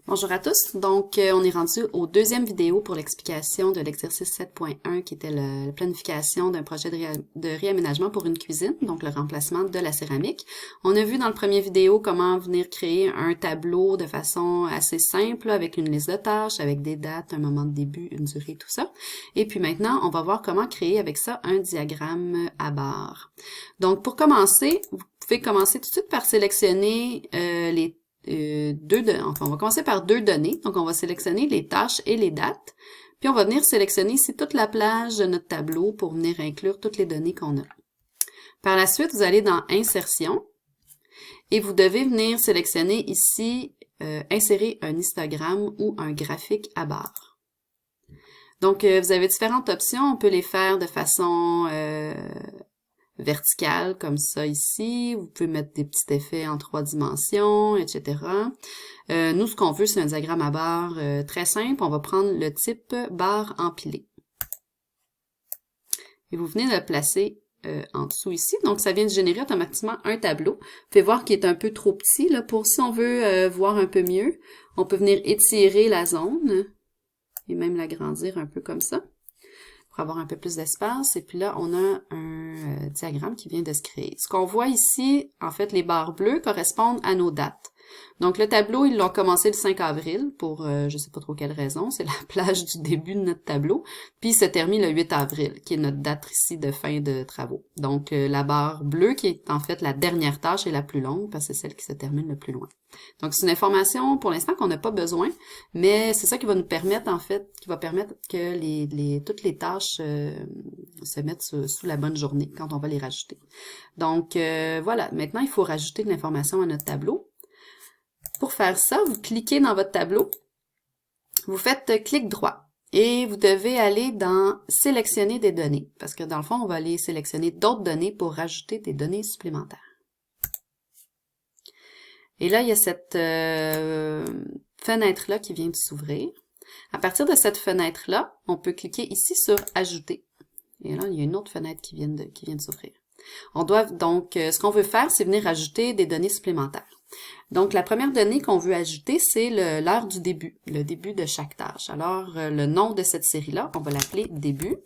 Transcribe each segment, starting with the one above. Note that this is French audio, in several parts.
Bonjour à tous. Donc, on est rendu au deuxième vidéo pour l'explication de l'exercice 7.1 qui était la planification d'un projet de réaménagement pour une cuisine, donc le remplacement de la céramique. On a vu dans le premier vidéo comment venir créer un tableau de façon assez simple avec une liste de tâches, avec des dates, un moment de début, une durée, tout ça. Et puis maintenant, on va voir comment créer avec ça un diagramme à barres. Donc, pour commencer, vous pouvez commencer tout de suite par sélectionner on va commencer par deux données. Donc, on va sélectionner les tâches et les dates. Puis, on va venir sélectionner ici toute la plage de notre tableau pour venir inclure toutes les données qu'on a. Par la suite, vous allez dans Insertion et vous devez venir sélectionner ici Insérer un histogramme ou un graphique à barres. Donc, vous avez différentes options. On peut les faire de façon verticale, comme ça ici. Vous pouvez mettre des petits effets en 3 dimensions, etc. Nous, ce qu'on veut, c'est un diagramme à barres très simple. On va prendre le type barre empilée. Et vous venez de le placer en dessous ici. Donc, ça vient de générer automatiquement un tableau. Vous pouvez voir qu'il est un peu trop petit. Là, pour si on veut voir un peu mieux, on peut venir étirer la zone et même l'agrandir un peu comme ça, pour avoir un peu plus d'espace. Et puis là, on a un diagramme qui vient de se créer. Ce qu'on voit ici, en fait, les barres bleues correspondent à nos dates. Donc, le tableau, ils l'ont commencé le 5 avril pour je sais pas trop quelle raison. C'est la plage du début de notre tableau. Puis, il se termine le 8 avril, qui est notre date ici de fin de travaux. Donc, la barre bleue, qui est en fait la dernière tâche et la plus longue, parce que c'est celle qui se termine le plus loin. Donc, c'est une information, pour l'instant, qu'on n'a pas besoin, mais c'est ça qui va nous permettre, en fait, qui va permettre que toutes les tâches se mettent sous la bonne journée quand on va les rajouter. Donc, voilà. Maintenant, il faut rajouter de l'information à notre tableau. Pour faire ça, vous cliquez dans votre tableau, vous faites clic droit et vous devez aller dans « Sélectionner des données » parce que dans le fond, on va aller sélectionner d'autres données pour rajouter des données supplémentaires. Et là, il y a cette fenêtre-là qui vient de s'ouvrir. À partir de cette fenêtre-là, on peut cliquer ici sur « Ajouter ». Et là, il y a une autre fenêtre qui vient de s'ouvrir. On doit donc, ce qu'on veut faire, c'est venir ajouter des données supplémentaires. Donc, la première donnée qu'on veut ajouter, c'est l'heure du début, le début de chaque tâche. Alors, le nom de cette série-là, on va l'appeler « Début ».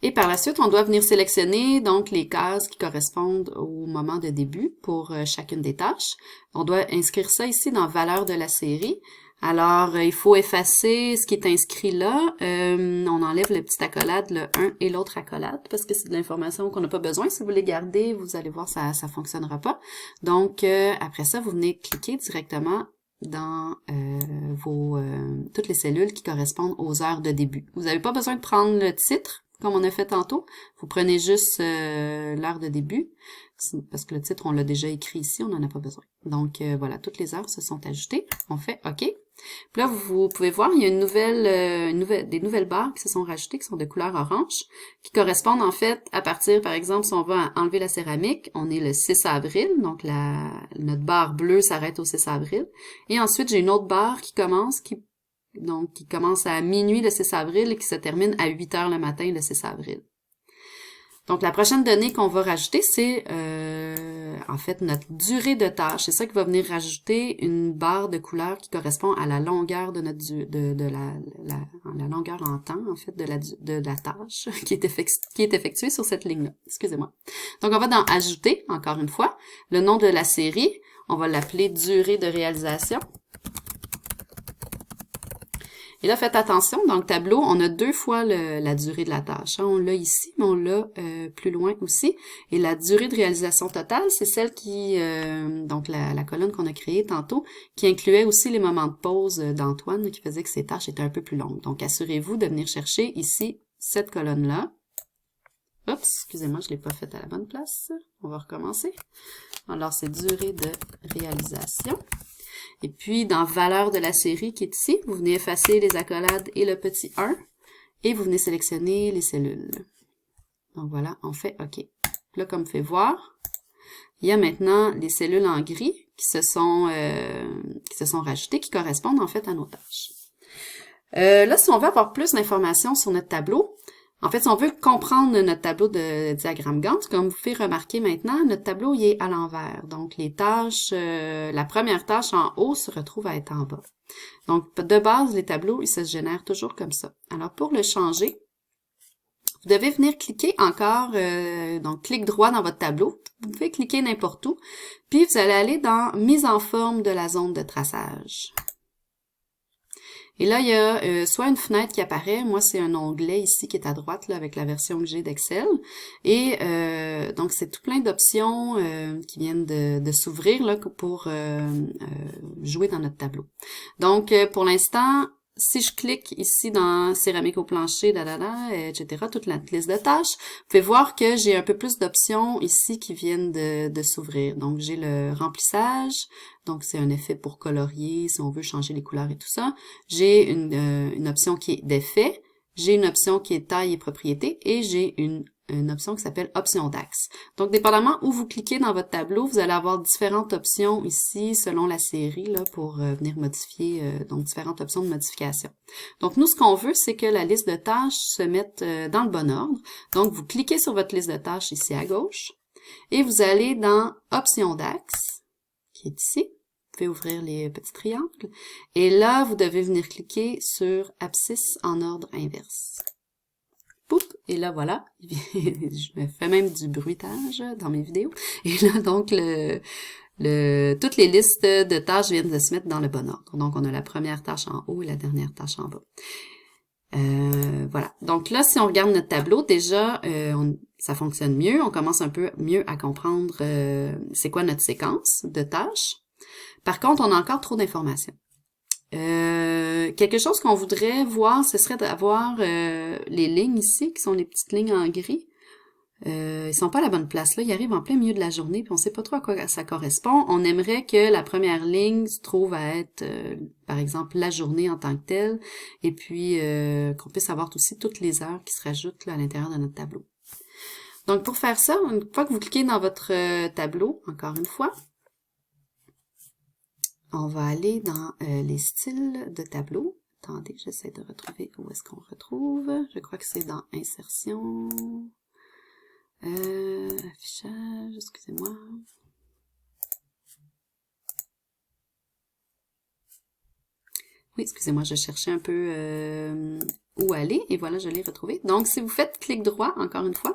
Et par la suite, on doit venir sélectionner donc les cases qui correspondent au moment de début pour chacune des tâches. On doit inscrire ça ici dans « Valeur de la série ». Alors, il faut effacer ce qui est inscrit là. On enlève le petit accolade, le 1 et l'autre accolade, parce que c'est de l'information qu'on n'a pas besoin. Si vous les gardez, vous allez voir, ça fonctionnera pas. Donc, après ça, vous venez cliquer directement dans toutes les cellules qui correspondent aux heures de début. Vous n'avez pas besoin de prendre le titre, comme on a fait tantôt. Vous prenez juste l'heure de début, parce que le titre, on l'a déjà écrit ici, on n'en a pas besoin. Donc, voilà, toutes les heures se sont ajoutées. On fait OK. Puis là, vous pouvez voir, il y a des nouvelles barres qui se sont rajoutées, qui sont de couleur orange, qui correspondent en fait à partir, par exemple, si on va enlever la céramique, on est le 6 avril, donc notre barre bleue s'arrête au 6 avril. Et ensuite, j'ai une autre barre qui commence à minuit le 6 avril et qui se termine à 8 heures le matin le 6 avril. Donc, la prochaine donnée qu'on va rajouter, c'est en fait notre durée de tâche. C'est ça qui va venir rajouter une barre de couleur qui correspond à la longueur de notre la longueur en temps en fait de la tâche qui est effectuée sur cette ligne-là. Excusez-moi. Donc, on va dans Ajouter encore une fois le nom de la série. On va l'appeler durée de réalisation. Et là, faites attention, dans le tableau, on a 2 fois la durée de la tâche. On l'a ici, mais on l'a plus loin aussi. Et la durée de réalisation totale, c'est celle qui, donc la colonne qu'on a créée tantôt, qui incluait aussi les moments de pause d'Antoine, qui faisait que ces tâches étaient un peu plus longues. Donc, assurez-vous de venir chercher ici cette colonne-là. Oups, excusez-moi, je ne l'ai pas faite à la bonne place. On va recommencer. Alors, c'est durée de réalisation. Et puis, dans valeur de la série qui est ici, vous venez effacer les accolades et le petit 1 et vous venez sélectionner les cellules. Donc voilà, on fait OK. Là, comme vous pouvez voir, il y a maintenant les cellules en gris qui se sont rajoutées, qui correspondent en fait à nos tâches. Là, si on veut avoir plus d'informations sur notre tableau, En fait, si on veut comprendre notre tableau de diagramme Gantt, comme vous pouvez remarquer maintenant, notre tableau il est à l'envers. Donc, les tâches, la première tâche en haut se retrouve à être en bas. Donc, de base, les tableaux, ils se génèrent toujours comme ça. Alors, pour le changer, vous devez venir cliquer encore, donc clic droit dans votre tableau. Vous pouvez cliquer n'importe où. Puis, vous allez aller dans « Mise en forme de la zone de traçage ». Et là, il y a soit une fenêtre qui apparaît, moi c'est un onglet ici qui est à droite là, avec la version que j'ai d'Excel. Et donc c'est tout plein d'options qui viennent de s'ouvrir là pour jouer dans notre tableau. Donc pour l'instant, si je clique ici dans céramique au plancher, etc., toute la liste de tâches, vous pouvez voir que j'ai un peu plus d'options ici qui viennent de s'ouvrir. Donc, j'ai le remplissage, donc c'est un effet pour colorier, si on veut changer les couleurs et tout ça. J'ai une option qui est d'effet, j'ai une option qui est taille et propriété, et j'ai une option qui s'appelle option d'axe. Donc, dépendamment où vous cliquez dans votre tableau, vous allez avoir différentes options ici selon la série là pour venir modifier, donc différentes options de modification. Donc, nous, ce qu'on veut, c'est que la liste de tâches se mette dans le bon ordre. Donc, vous cliquez sur votre liste de tâches ici à gauche et vous allez dans option d'axe, qui est ici. Vous pouvez ouvrir les petits triangles. Et là, vous devez venir cliquer sur abscisse en ordre inverse. Poup, et là, voilà, je me fais même du bruitage dans mes vidéos. Et là, donc, toutes les listes de tâches viennent de se mettre dans le bon ordre. Donc, on a la première tâche en haut et la dernière tâche en bas. Voilà. Donc là, si on regarde notre tableau, déjà, ça fonctionne mieux. On commence un peu mieux à comprendre c'est quoi notre séquence de tâches. Par contre, on a encore trop d'informations. Quelque chose qu'on voudrait voir, ce serait d'avoir les lignes ici, qui sont les petites lignes en gris. Ils sont pas à la bonne place. Là, ils arrivent en plein milieu de la journée, puis on sait pas trop à quoi ça correspond. On aimerait que la première ligne se trouve à être, par exemple, la journée en tant que telle, et puis qu'on puisse avoir aussi toutes les heures qui se rajoutent là, à l'intérieur de notre tableau. Donc, pour faire ça, une fois que vous cliquez dans votre tableau, encore une fois, on va aller dans les styles de tableau. Attendez, j'essaie de retrouver où est-ce qu'on retrouve. Je crois que c'est dans Insertion. Affichage, excusez-moi. Oui, excusez-moi, je cherchais un peu où aller et voilà, je l'ai retrouvé. Donc, si vous faites clic droit, encore une fois,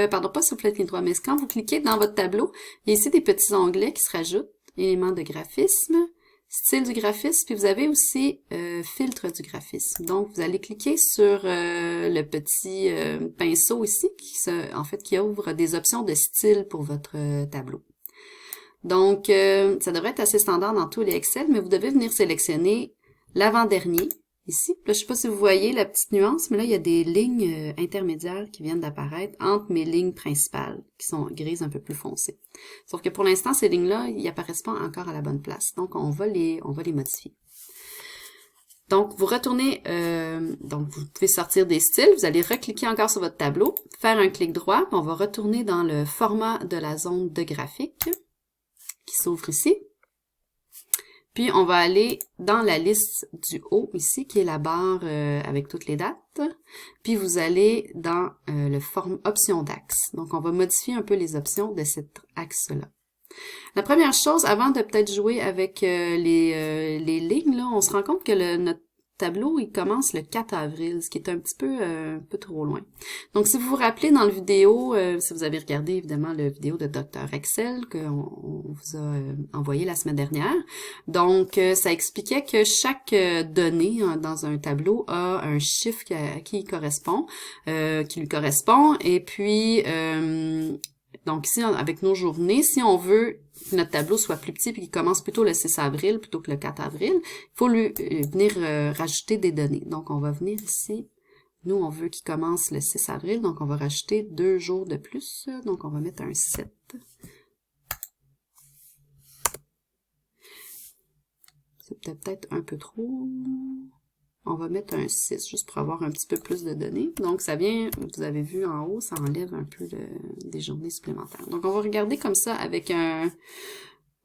pardon, pas si vous faites clic droit, mais quand vous cliquez dans votre tableau, il y a ici des petits onglets qui se rajoutent. Éléments de graphisme, style du graphisme, puis vous avez aussi filtre du graphisme. Donc, vous allez cliquer sur le petit pinceau ici, qui ouvre des options de style pour votre tableau. Donc, ça devrait être assez standard dans tous les Excel, mais vous devez venir sélectionner l'avant-dernier ici. Là, je sais pas si vous voyez la petite nuance, mais là, il y a des lignes intermédiaires qui viennent d'apparaître entre mes lignes principales, qui sont grises un peu plus foncées. Sauf que pour l'instant, ces lignes-là, ils apparaissent pas encore à la bonne place. Donc, on va les modifier. Donc, vous retournez, donc vous pouvez sortir des styles, vous allez recliquer encore sur votre tableau, faire un clic droit, puis on va retourner dans le format de la zone de graphique, qui s'ouvre ici. Puis, on va aller dans la liste du haut, ici, qui est la barre avec toutes les dates. Puis, vous allez dans le forme option d'axe. Donc, on va modifier un peu les options de cet axe-là. La première chose, avant de peut-être jouer avec les lignes, là, on se rend compte que notre tableau, il commence le 4 avril, ce qui est un petit peu trop loin. Donc, si vous vous rappelez dans la vidéo, si vous avez regardé évidemment la vidéo de Dr. Excel qu'on vous a envoyé la semaine dernière, donc ça expliquait que chaque donnée dans un tableau a un chiffre qui lui correspond, et puis donc ici, avec nos journées, si on veut que notre tableau soit plus petit et qu'il commence plutôt le 6 avril plutôt que le 4 avril, il faut lui venir rajouter des données. Donc, on va venir ici. Nous, on veut qu'il commence le 6 avril, donc on va rajouter 2 jours de plus. Donc, on va mettre un 7. C'est peut-être un peu trop. On va mettre un 6, juste pour avoir un petit peu plus de données. Donc, ça vient, vous avez vu en haut, ça enlève un peu des journées supplémentaires. Donc, on va regarder comme ça avec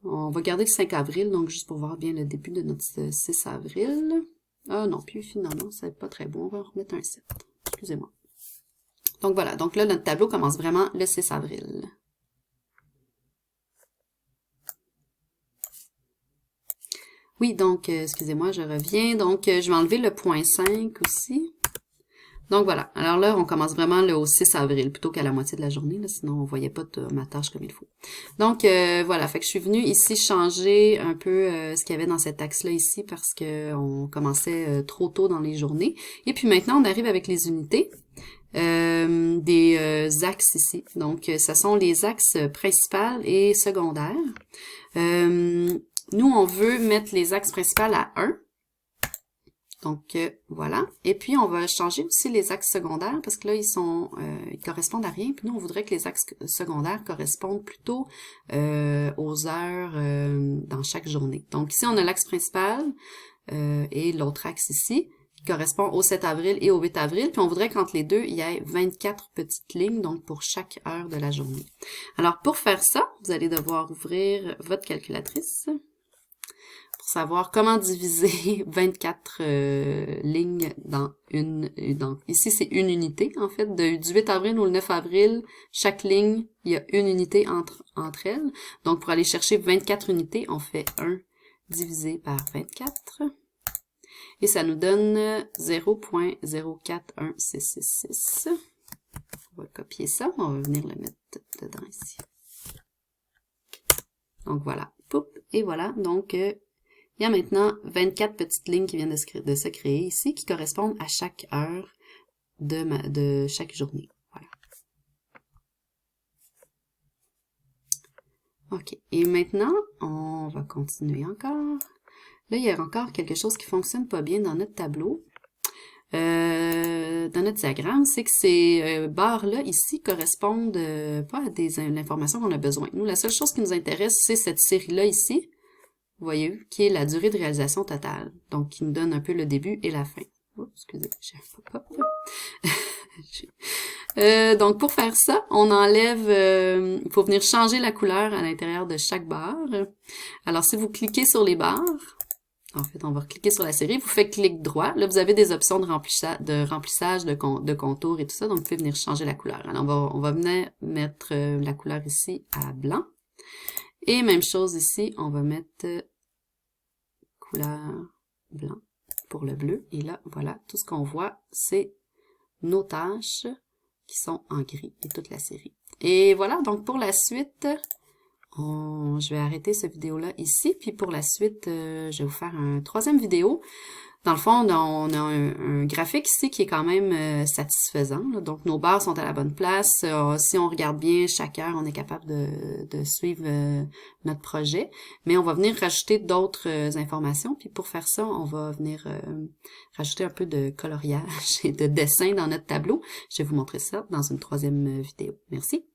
on va garder le 5 avril, donc juste pour voir bien le début de notre 6 avril. Ah non, puis finalement, c'est pas très bon. On va remettre un 7. Excusez-moi. Donc voilà, donc là, notre tableau commence vraiment le 6 avril. Oui, donc, excusez-moi, je reviens. Donc, je vais enlever le point 5 aussi. Donc voilà, alors là, on commence vraiment au 6 avril, plutôt qu'à la moitié de la journée, là, sinon on voyait pas ma tâche comme il faut. Donc voilà, fait que je suis venue ici changer un peu ce qu'il y avait dans cet axe-là ici, parce que on commençait trop tôt dans les journées. Et puis maintenant, on arrive avec les unités. Des axes ici. Donc, ce sont les axes principaux et secondaires. Nous, on veut mettre les axes principaux à 1. Donc, voilà. Et puis, on va changer aussi les axes secondaires parce que là, ils correspondent à rien. Puis nous, on voudrait que les axes secondaires correspondent plutôt aux heures dans chaque journée. Donc, ici, on a l'axe principal et l'autre axe ici qui correspond au 7 avril et au 8 avril. Puis on voudrait qu'entre les deux, il y ait 24 petites lignes, donc pour chaque heure de la journée. Alors, pour faire ça, vous allez devoir ouvrir votre calculatrice pour savoir comment diviser 24 lignes dans une... Donc, ici, c'est une unité, en fait. Du 8 avril au 9 avril, chaque ligne, il y a une unité entre elles. Donc, pour aller chercher 24 unités, on fait 1 divisé par 24. Et ça nous donne 0.041666. On va copier ça. On va venir le mettre dedans ici. Donc, voilà. Poup, et voilà. Donc, il y a maintenant 24 petites lignes qui viennent de se créer ici, qui correspondent à chaque heure de chaque journée. Voilà. OK. Et maintenant, on va continuer encore. Là, il y a encore quelque chose qui fonctionne pas bien dans notre tableau. Dans notre diagramme, c'est que ces barres-là, ici, correspondent pas à l'information qu'on a besoin. Nous, la seule chose qui nous intéresse, c'est cette série-là ici. Vous voyez, qui est la durée de réalisation totale. Donc, qui nous donne un peu le début et la fin. Oups, excusez, j'ai un pop-up. Donc, pour faire ça, on enlève... il faut venir changer la couleur à l'intérieur de chaque barre. Alors, si vous cliquez sur les barres, en fait, on va cliquer sur la série, vous faites clic droit. Là, vous avez des options de remplissage de contours et tout ça, donc vous pouvez venir changer la couleur. Alors, on va venir mettre la couleur ici à blanc. Et même chose ici, on va mettre couleur blanc pour le bleu. Et là, voilà, tout ce qu'on voit, c'est nos tâches qui sont en gris et toute la série. Et voilà, donc pour la suite, je vais arrêter cette vidéo-là ici. Puis pour la suite, je vais vous faire un troisième vidéo. Dans le fond, on a un graphique ici qui est quand même satisfaisant. Là. Donc, nos barres sont à la bonne place. Si on regarde bien chaque heure, on est capable de suivre notre projet. Mais on va venir rajouter d'autres informations. Puis pour faire ça, on va venir rajouter un peu de coloriage et de dessin dans notre tableau. Je vais vous montrer ça dans une troisième vidéo. Merci.